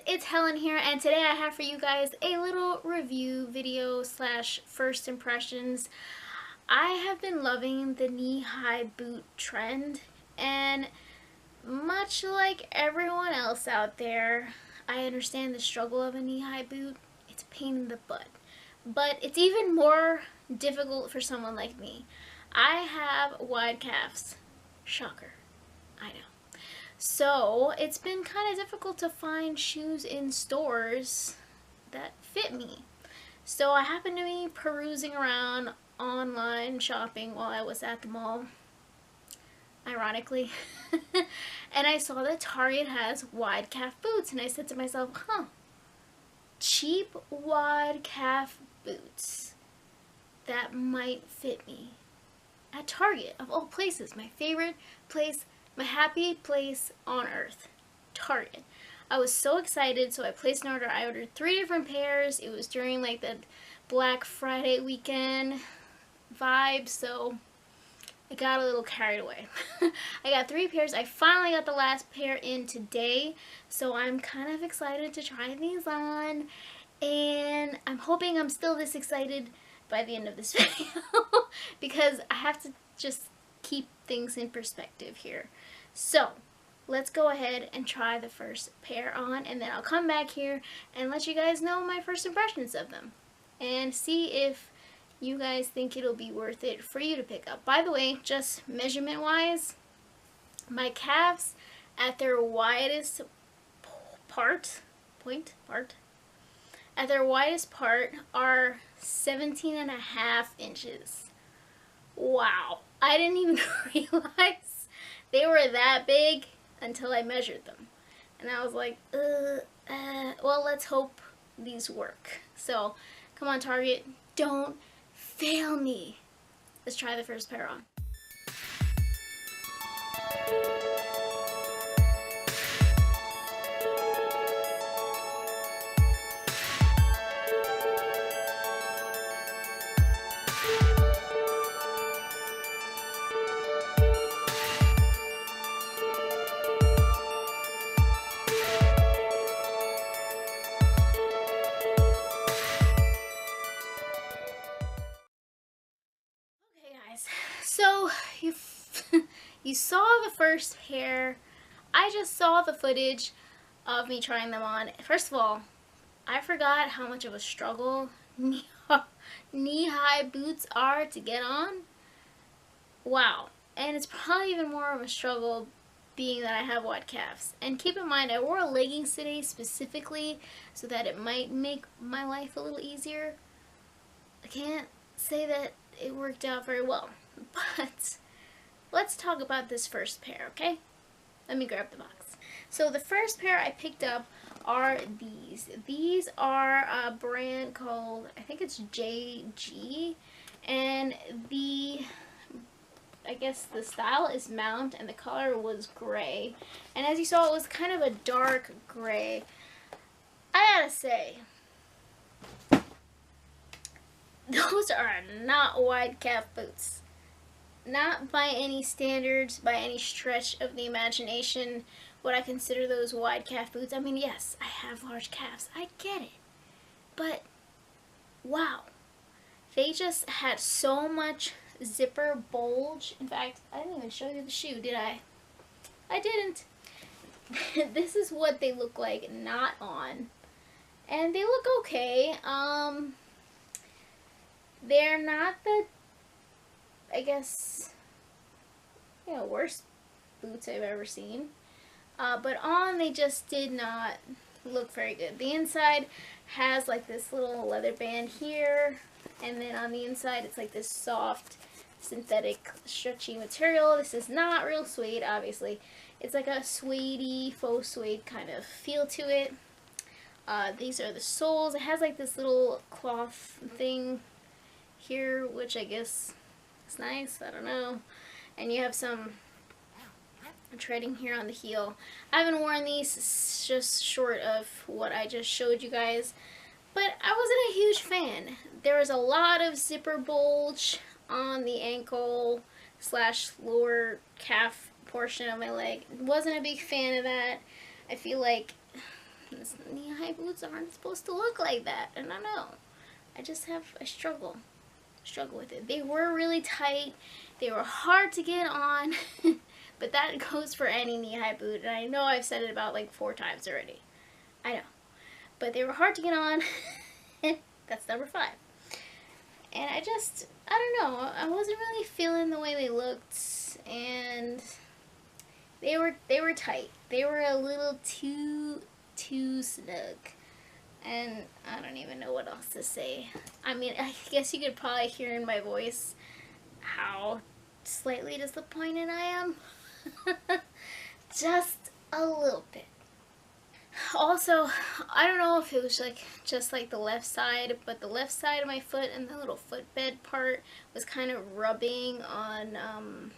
it's Helen here, and today I have for you guys a little review video slash first impressions. I have been loving the knee-high boot trend, and much like everyone else out there, I understand the struggle of a knee-high boot. It's a pain in the butt. But it's even more difficult for someone like me. I have wide calves. Shocker. I know. So it's been kind of difficult to find shoes in stores that fit me. So I happened to be perusing around online shopping while I was at the mall, ironically, and I saw that Target has wide calf boots, and I said to myself, cheap wide calf boots that might fit me at Target, of all places, my favorite place, my happy place on earth, Target. I was so excited, so I placed an order. I ordered 3 different pairs. It was during like the Black Friday weekend vibe, so I got a little carried away. I got 3 pairs. I finally got the last pair in today, so I'm kind of excited to try these on, and I'm hoping I'm still this excited by the end of this video because I have to just keep things in perspective here. So let's go ahead and try the first pair on, and then I'll come back here and let you guys know my first impressions of them and see if you guys think it'll be worth it for you to pick up. By the way, just measurement wise, my calves at their widest part are 17.5 inches. Wow, I didn't even realize they were that big until I measured them. And I was like, well, let's hope these work. So, come on Target, don't fail me. Let's try the first pair on. So you saw the first pair. I just saw the footage of me trying them on. First of all, I forgot how much of a struggle knee-high boots are to get on. Wow. And it's probably even more of a struggle being that I have wide calves. And keep in mind, I wore leggings today specifically so that it might make my life a little easier. I can't say that it worked out very well. But let's talk about this first pair, okay? Let me grab the box. So the first pair I picked up are these. These are a brand called, I think it's JG, and I guess the style is Mount, and the color was gray. And as you saw, it was kind of a dark gray. I gotta say, those are not wide calf boots. Not by any standards, by any stretch of the imagination would I consider those wide calf boots. I mean, yes, I have large calves. I get it. But, wow. They just had so much zipper bulge. In fact, I didn't even show you the shoe, did I? I didn't. This is what they look like not on. And they look okay. They're not the, I guess, worst boots I've ever seen. But on, they just did not look very good. The inside has like this little leather band here, and then on the inside it's like this soft, synthetic, stretchy material. This is not real suede, obviously. It's like a suede-y, faux suede kind of feel to it. These are the soles. It has like this little cloth thing here, which I guess is nice, I don't know. And you have some treading here on the heel. I haven't worn these, just short of what I just showed you guys, but I wasn't a huge fan. There was a lot of zipper bulge on the ankle slash lower calf portion of my leg. Wasn't a big fan of that. I feel like knee-high boots aren't supposed to look like that. And I know. I struggle with it. They were really tight. They were hard to get on. But that goes for any knee-high boot. And I know I've said it about like 4 times already. I know. But they were hard to get on. That's number 5. And I don't know. I wasn't really feeling the way they looked. And they were tight. They were a little too snug. And I don't even know what else to say. I mean, I guess you could probably hear in my voice how slightly disappointed I am. Just a little bit. Also, I don't know if it was like just like the left side, but the left side of my foot and the little footbed part was kind of rubbing on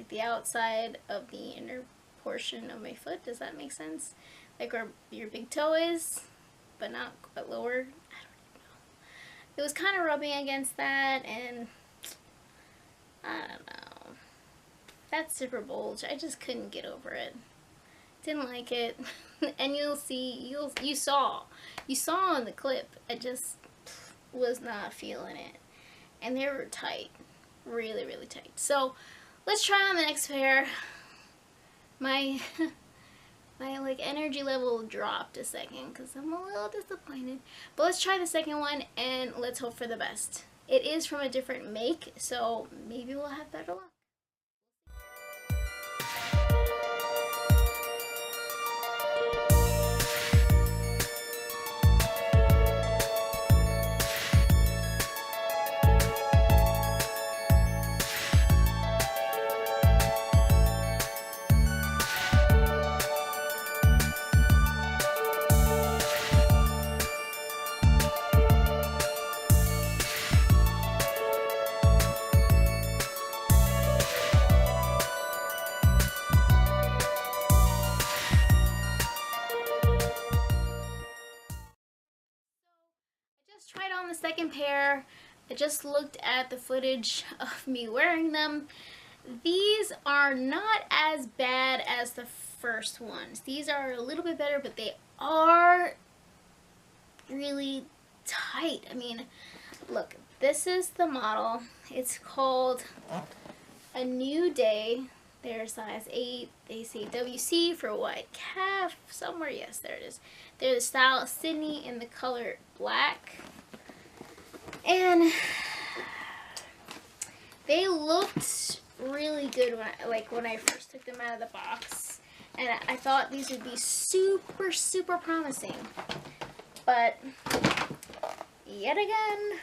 the outside of the inner portion of my foot. Does that make sense? Like where your big toe is, but lower. I don't know. It was kind of rubbing against that, and I don't know. That super bulge, I just couldn't get over it. Didn't like it. And you saw in the clip, I just was not feeling it. And they were tight. Really, really tight. So let's try on the next pair. My like energy level dropped a second because I'm a little disappointed. But let's try the second one and let's hope for the best. It is from a different make, so maybe we'll have better luck. Tried on the second pair. I just looked at the footage of me wearing them. These are not as bad as the first ones. These are a little bit better, but they are really tight. I mean, look, this is the model. It's called A New Day. They're size 8. They say WC for white calf somewhere. Yes, there it is. They're the style Sydney in the color black. And they looked really good when I first took them out of the box. And I thought these would be super, super promising. But yet again,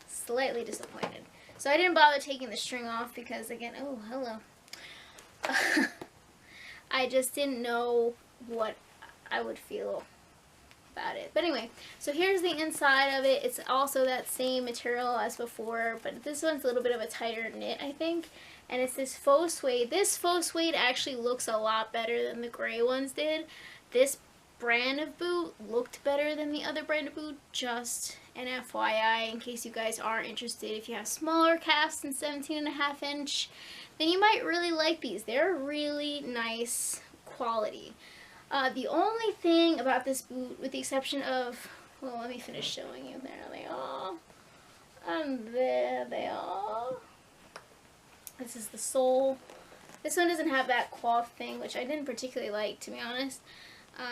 slightly disappointed. So I didn't bother taking the string off because, again, oh, hello. I just didn't know what I would feel about it. But anyway, so here's the inside of it. It's also that same material as before, but this one's a little bit of a tighter knit, I think. And it's this faux suede. This faux suede actually looks a lot better than the gray ones did. This brand of boot looked better than the other brand of boot. Just an FYI, in case you guys are interested. If you have smaller calves than 17.5 inch, then you might really like these. They're really nice quality. The only thing about this boot, with the exception of, well, let me finish showing you. There they are. And there they are. This is the sole. This one doesn't have that cloth thing, which I didn't particularly like, to be honest.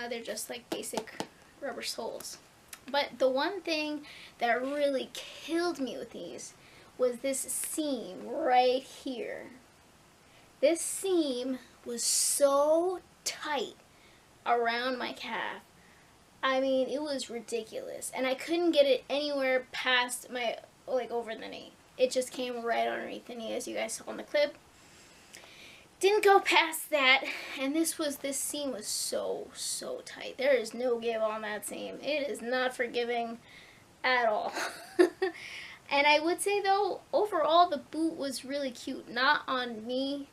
They're just like basic rubber soles. But the one thing that really killed me with these was this seam right here. This seam was so tight around my calf. I mean, it was ridiculous. And I couldn't get it anywhere past my, like, over the knee. It just came right underneath the knee, as you guys saw in the clip. Didn't go past that, and this seam was so tight. There is no give on that seam. It is not forgiving at all. And I would say, though, overall the boot was really cute. Not on me.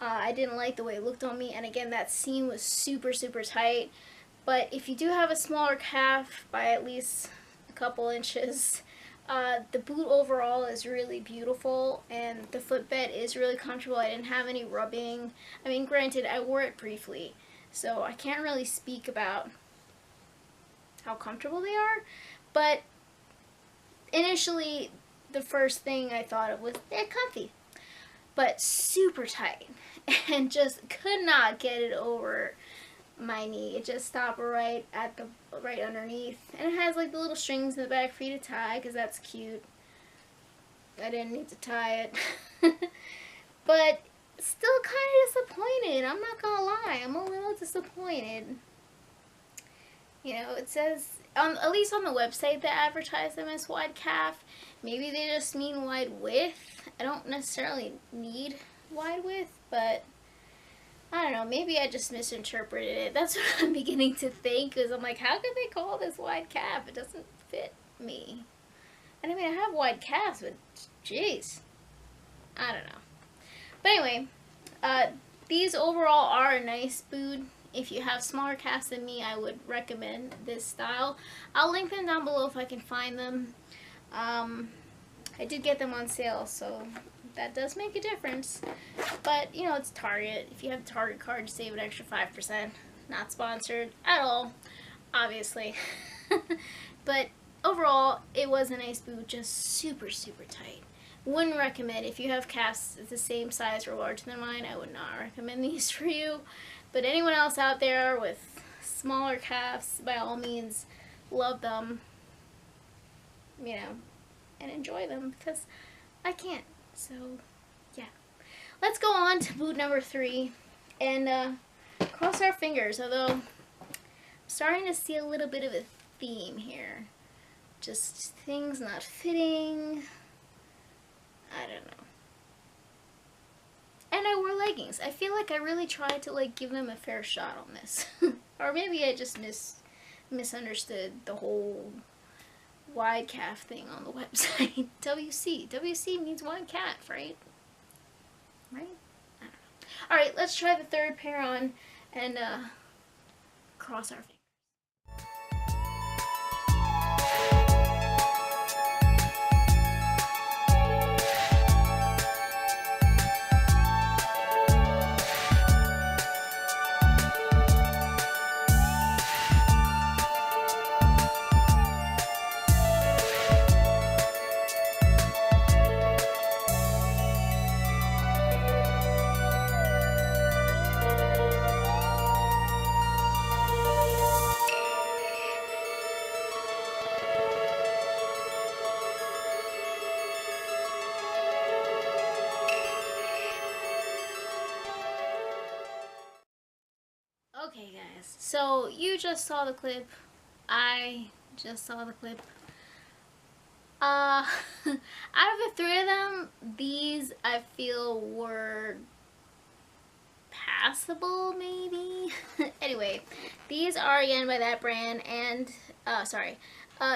I didn't like the way it looked on me, and again, that seam was super tight. But if you do have a smaller calf by at least a couple inches, the boot overall is really beautiful, and the footbed is really comfortable. I didn't have any rubbing. I mean, granted, I wore it briefly, so I can't really speak about how comfortable they are. But initially, the first thing I thought of was they're comfy, but super tight, and just could not get it over my knee. It just stopped right underneath, and it has like the little strings in the back for you to tie, because that's cute. I didn't need to tie it. But still kind of disappointed. I'm not gonna lie, I'm a little disappointed. You know, it says, at least on the website they advertise them as wide calf. Maybe they just mean wide width. I don't necessarily need wide width, but I don't know, maybe I just misinterpreted it. That's what I'm beginning to think, because I'm like, how could they call this wide calf? It doesn't fit me. And I mean, I have wide calves, but jeez, I don't know. But anyway, these overall are a nice boot. If you have smaller calves than me, I would recommend this style. I'll link them down below if I can find them. I did get them on sale, so that does make a difference. But, you know, it's Target. If you have a Target card, you save an extra 5%. Not sponsored at all, obviously. But overall, it was a nice boot, just super, super tight. Wouldn't recommend. If you have calves the same size or larger than mine, I would not recommend these for you. But anyone else out there with smaller calves, by all means, love them, you know, and enjoy them, because I can't. So, yeah. Let's go on to boot number 3, and cross our fingers, although I'm starting to see a little bit of a theme here. Just things not fitting. I don't know. And I wore leggings. I feel like I really tried to like give them a fair shot on this. Or maybe I just misunderstood the whole wide calf thing on the website. WC. WC means wide calf, right? Right? I don't know. Alright, let's try the third pair on and cross our fingers. Okay guys, so you just saw the clip. I just saw the clip. Out of the 3 of them, these I feel were passable, maybe? Anyway, these are again by that brand, and,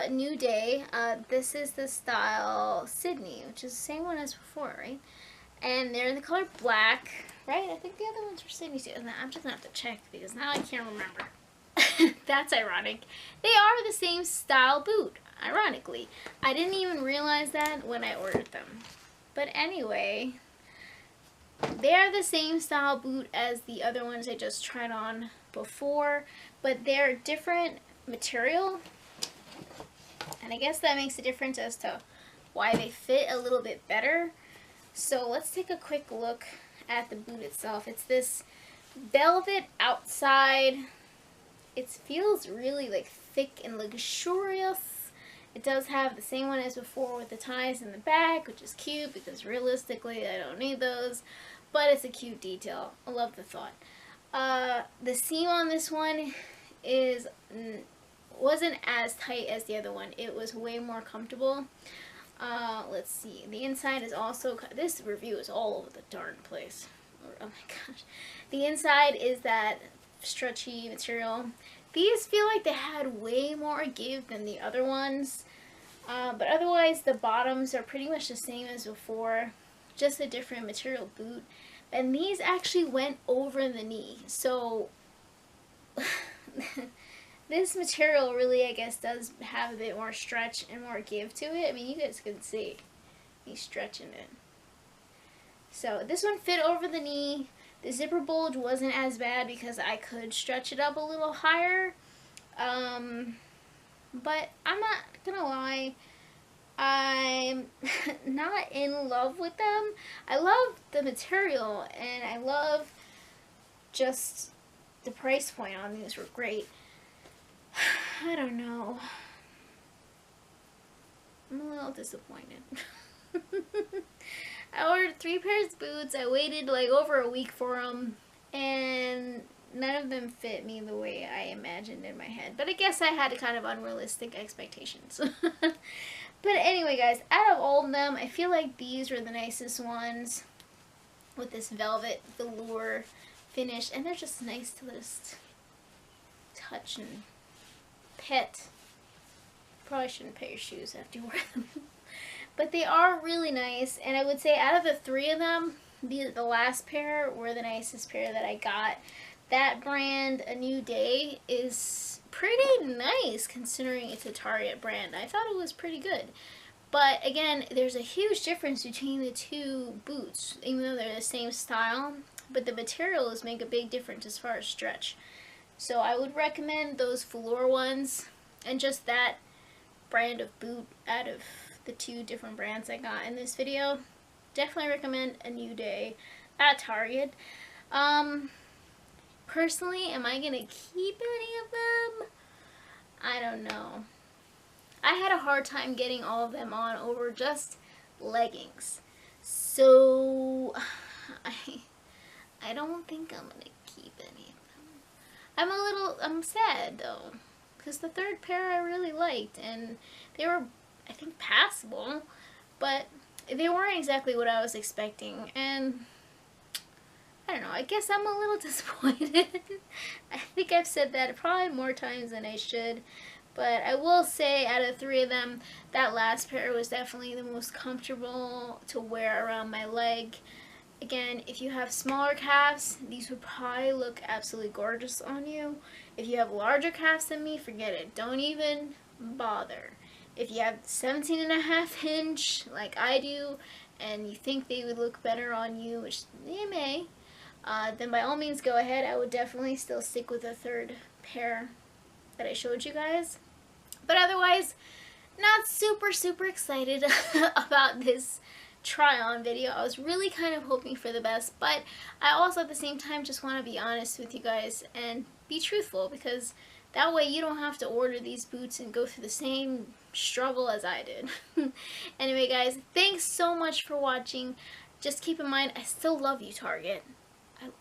New Day. This is the style Sydney, which is the same one as before, right? And they're in the color black, right? I think the other ones were Sydney too. I'm just gonna have to check because now I can't remember. That's ironic. They are the same style boot, ironically. I didn't even realize that when I ordered them. But anyway, they are the same style boot as the other ones I just tried on before, but they're different material. And I guess that makes a difference as to why they fit a little bit better. So let's take a quick look at the boot itself. It's this velvet outside. It feels really like thick and luxurious. It does have the same one as before with the ties in the back, which is cute because realistically I don't need those, but it's a cute detail. I love the thought. The seam on this one wasn't as tight as the other one. It was way more comfortable. Let's see. The inside is also, this review is all over the darn place. Oh my gosh. The inside is that stretchy material. These feel like they had way more give than the other ones. But otherwise the bottoms are pretty much the same as before. Just a different material boot. And these actually went over the knee. So this material really, I guess, does have a bit more stretch and more give to it. I mean, you guys can see me stretching it. So this one fit over the knee. The zipper bulge wasn't as bad because I could stretch it up a little higher. but I'm not gonna lie, I'm not in love with them. I love the material and I love just the price point on these were great. I don't know. I'm a little disappointed. I ordered 3 pairs of boots. I waited like over a week for them, and none of them fit me the way I imagined in my head. But I guess I had kind of unrealistic expectations. But anyway, guys, out of all of them, I feel like these were the nicest ones with this velvet velour finish, and they're just nice to just touch and pet. Probably shouldn't pet your shoes after you wear them. But they are really nice, and I would say out of the 3 of them, the last pair were the nicest pair that I got. That brand, A New Day, is pretty nice considering it's a Target brand. I thought it was pretty good. But again, there's a huge difference between the 2 boots, even though they're the same style. But the materials make a big difference as far as stretch. So I would recommend those velour ones, and just that brand of boot out of the 2 different brands I got in this video. Definitely recommend A New Day at Target. Personally, am I gonna keep any of them? I don't know. I had a hard time getting all of them on over just leggings. So I don't think I'm gonna keep any of them. I'm sad though, because the 3rd pair I really liked, and they were, I think, passable, but they weren't exactly what I was expecting, and I don't know, I guess I'm a little disappointed. I think I've said that probably more times than I should, but I will say out of 3 of them, that last pair was definitely the most comfortable to wear around my leg. Again, if you have smaller calves, these would probably look absolutely gorgeous on you. If you have larger calves than me, forget it. Don't even bother. If you have 17.5 inch like I do, and you think they would look better on you, which they may, then by all means go ahead. I would definitely still stick with the 3rd pair that I showed you guys. But otherwise, not super excited about this try-on video. I was really kind of hoping for the best, but I also at the same time just want to be honest with you guys and be truthful, because that way you don't have to order these boots and go through the same struggle as I did. Anyway, guys, thanks so much for watching. Just keep in mind, I still love you, Target.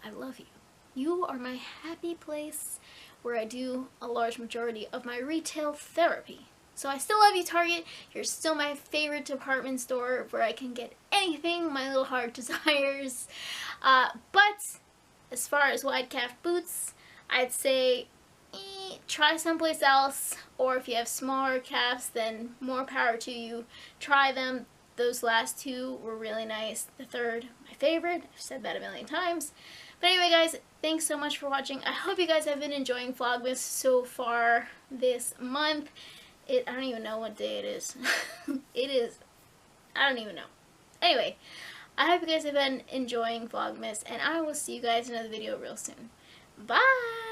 I love you. You are my happy place where I do a large majority of my retail therapy. So I still love you, Target. You're still my favorite department store where I can get anything my little heart desires. But as far as wide calf boots, I'd say try someplace else, or if you have smaller calves, then more power to you. Try them. Those last 2 were really nice. The 3rd, my favorite. I've said that a million times. But anyway, guys, thanks so much for watching. I hope you guys have been enjoying Vlogmas so far this month. I don't even know what day it is. It is, I don't even know. Anyway, I hope you guys have been enjoying Vlogmas, and I will see you guys in another video real soon. Bye!